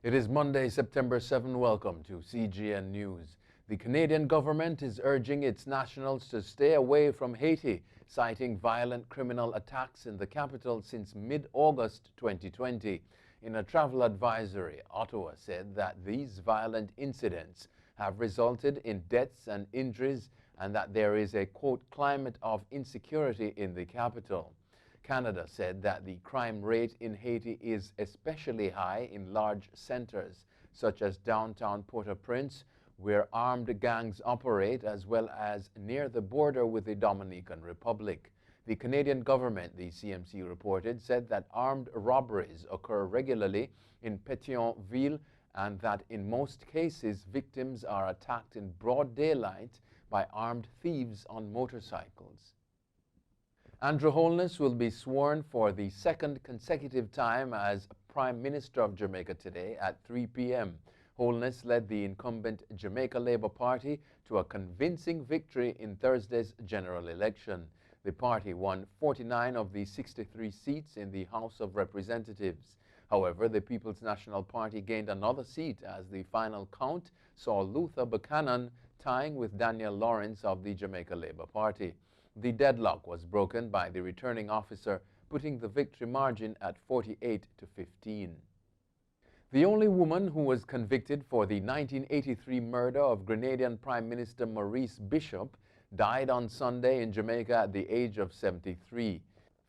It is Monday, September 7. Welcome to CGN News. The Canadian government is urging its nationals to stay away from Haiti, citing violent criminal attacks in the capital since mid-August 2020. In a travel advisory, Ottawa said that these violent incidents have resulted in deaths and injuries and that there is a, quote, climate of insecurity in the capital. Canada said that the crime rate in Haiti is especially high in large centers, such as downtown Port-au-Prince, where armed gangs operate, as well as near the border with the Dominican Republic. The Canadian government, the CMC reported, said that armed robberies occur regularly in Pétionville and that in most cases victims are attacked in broad daylight by armed thieves on motorcycles. Andrew Holness will be sworn for the second consecutive time as Prime Minister of Jamaica today at 3 p.m. Holness led the incumbent Jamaica Labour Party to a convincing victory in Thursday's general election. The party won 49 of the 63 seats in the House of Representatives. However, the People's National Party gained another seat as the final count saw Luther Buchanan tying with Daniel Lawrence of the Jamaica Labour Party. The deadlock was broken by the returning officer, putting the victory margin at 48 to 15. The only woman who was convicted for the 1983 murder of Grenadian Prime Minister Maurice Bishop died on Sunday in Jamaica at the age of 73.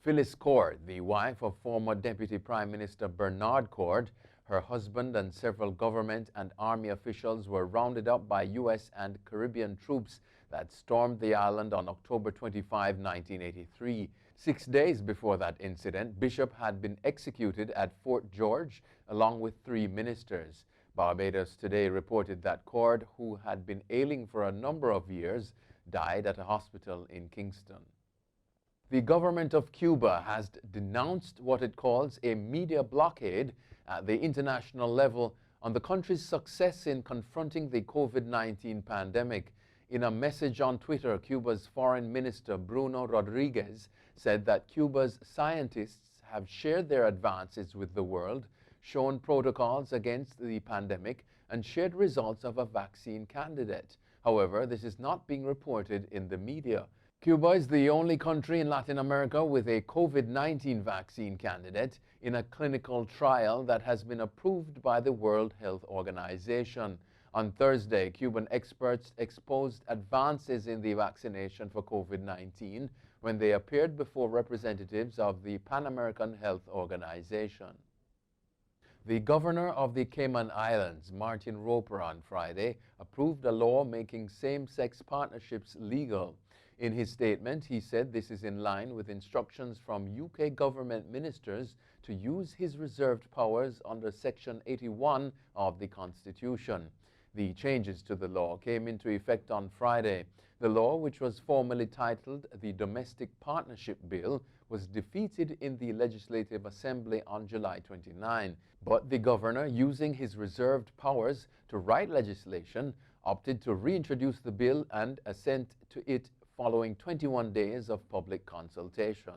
Phyllis Cord, the wife of former Deputy Prime Minister Bernard Cord, her husband and several government and army officials were rounded up by U.S. and Caribbean troops that stormed the island on October 25, 1983. 6 days before that incident, Bishop had been executed at Fort George along with 3 ministers. Barbados Today reported that Cord, who had been ailing for a number of years, died at a hospital in Kingston. The government of Cuba has denounced what it calls a media blockade at the international level on the country's success in confronting the COVID-19 pandemic. In a message on Twitter, Cuba's Foreign Minister Bruno Rodriguez said that Cuba's scientists have shared their advances with the world, shown protocols against the pandemic, and shared results of a vaccine candidate. However, this is not being reported in the media. Cuba is the only country in Latin America with a COVID-19 vaccine candidate in a clinical trial that has been approved by the World Health Organization. On Thursday, Cuban experts exposed advances in the vaccination for COVID-19 when they appeared before representatives of the Pan American Health Organization. The governor of the Cayman Islands, Martin Roper, on Friday approved a law making same-sex partnerships legal. In his statement, he said this is in line with instructions from UK government ministers to use his reserved powers under Section 81 of the Constitution. The changes to the law came into effect on Friday. The law, which was formally titled the Domestic Partnership Bill, was defeated in the Legislative Assembly on July 29. But the governor, using his reserved powers to write legislation, opted to reintroduce the bill and assent to it following 21 days of public consultation.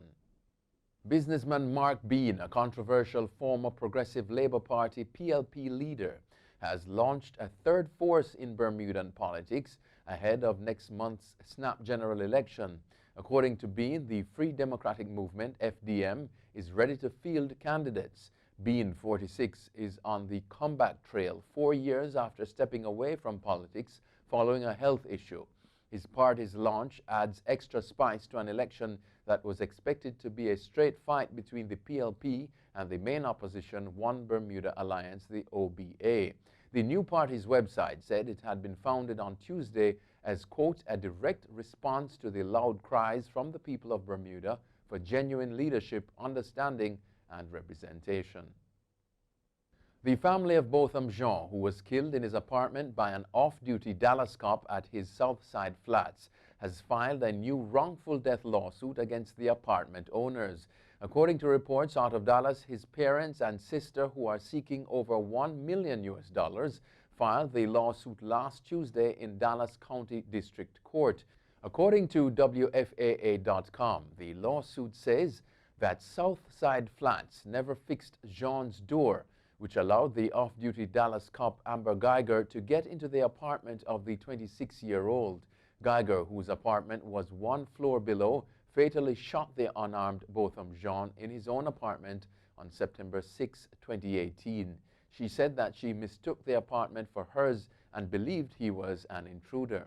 Businessman Mark Bean, a controversial former Progressive Labour Party PLP leader, has launched a third force in Bermudan politics ahead of next month's snap general election. According to Bean, the Free Democratic Movement, FDM, is ready to field candidates. Bean, 46, is on the comeback trail 4 years after stepping away from politics following a health issue. His party's launch adds extra spice to an election that was expected to be a straight fight between the PLP and the main opposition, One Bermuda Alliance, the OBA. The new party's website said it had been founded on Tuesday as, quote, a direct response to the loud cries from the people of Bermuda for genuine leadership, understanding, and representation. The family of Botham Jean, who was killed in his apartment by an off-duty Dallas cop at his Southside Flats, has filed a new wrongful death lawsuit against the apartment owners. According to reports out of Dallas, his parents and sister, who are seeking over $1 million, filed the lawsuit last Tuesday in Dallas County District Court. According to WFAA.com, the lawsuit says that Southside Flats never fixed Jean's door, which allowed the off-duty Dallas cop Amber Geiger to get into the apartment of the 26-year-old. Geiger, whose apartment was one floor below, fatally shot the unarmed Botham Jean in his own apartment on September 6, 2018. She said that she mistook the apartment for hers and believed he was an intruder.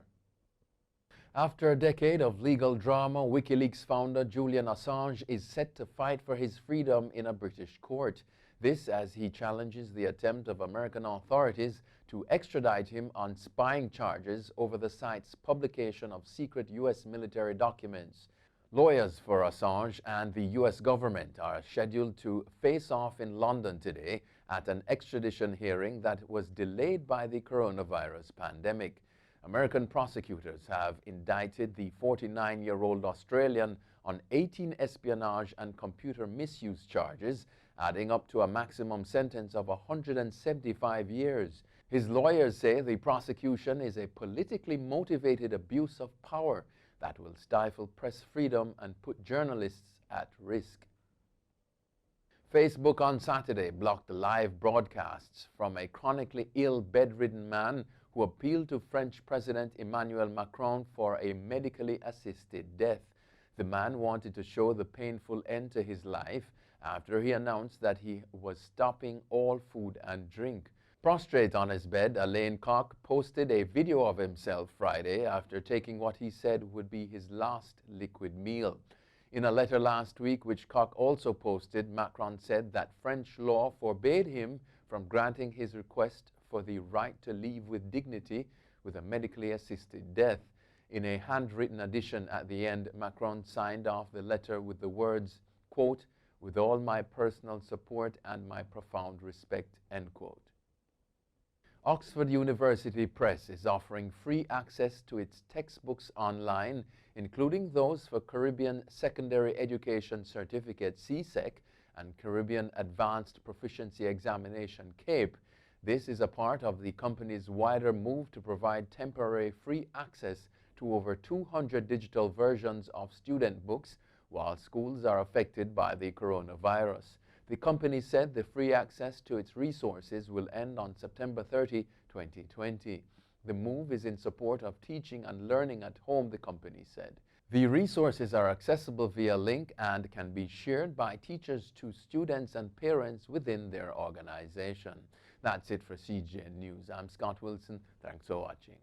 After a decade of legal drama, WikiLeaks founder Julian Assange is set to fight for his freedom in a British court. This as he challenges the attempt of American authorities to extradite him on spying charges over the site's publication of secret U.S. military documents. Lawyers for Assange and the U.S. government are scheduled to face off in London today at an extradition hearing that was delayed by the coronavirus pandemic. American prosecutors have indicted the 49-year-old Australian on 18 espionage and computer misuse charges, adding up to a maximum sentence of 175 years. His lawyers say the prosecution is a politically motivated abuse of power that will stifle press freedom and put journalists at risk. Facebook on Saturday blocked live broadcasts from a chronically ill, bedridden man who appealed to French President Emmanuel Macron for a medically assisted death. The man wanted to show the painful end to his life after he announced that he was stopping all food and drink. Prostrate on his bed, Alain Koch posted a video of himself Friday after taking what he said would be his last liquid meal. In a letter last week, which Koch also posted, Macron said that French law forbade him from granting his request for the right to leave with dignity with a medically assisted death. In a handwritten addition at the end, Macron signed off the letter with the words, quote, "with all my personal support and my profound respect," end quote. Oxford University Press is offering free access to its textbooks online, including those for Caribbean Secondary Education Certificate (CSEC) and Caribbean Advanced Proficiency Examination (CAPE). This is a part of the company's wider move to provide temporary free access to over 200 digital versions of student books while schools are affected by the coronavirus. The company said the free access to its resources will end on September 30, 2020. The move is in support of teaching and learning at home, the company said. The resources are accessible via link and can be shared by teachers to students and parents within their organization. That's it for CGN News. I'm Scott Wilson. Thanks for watching.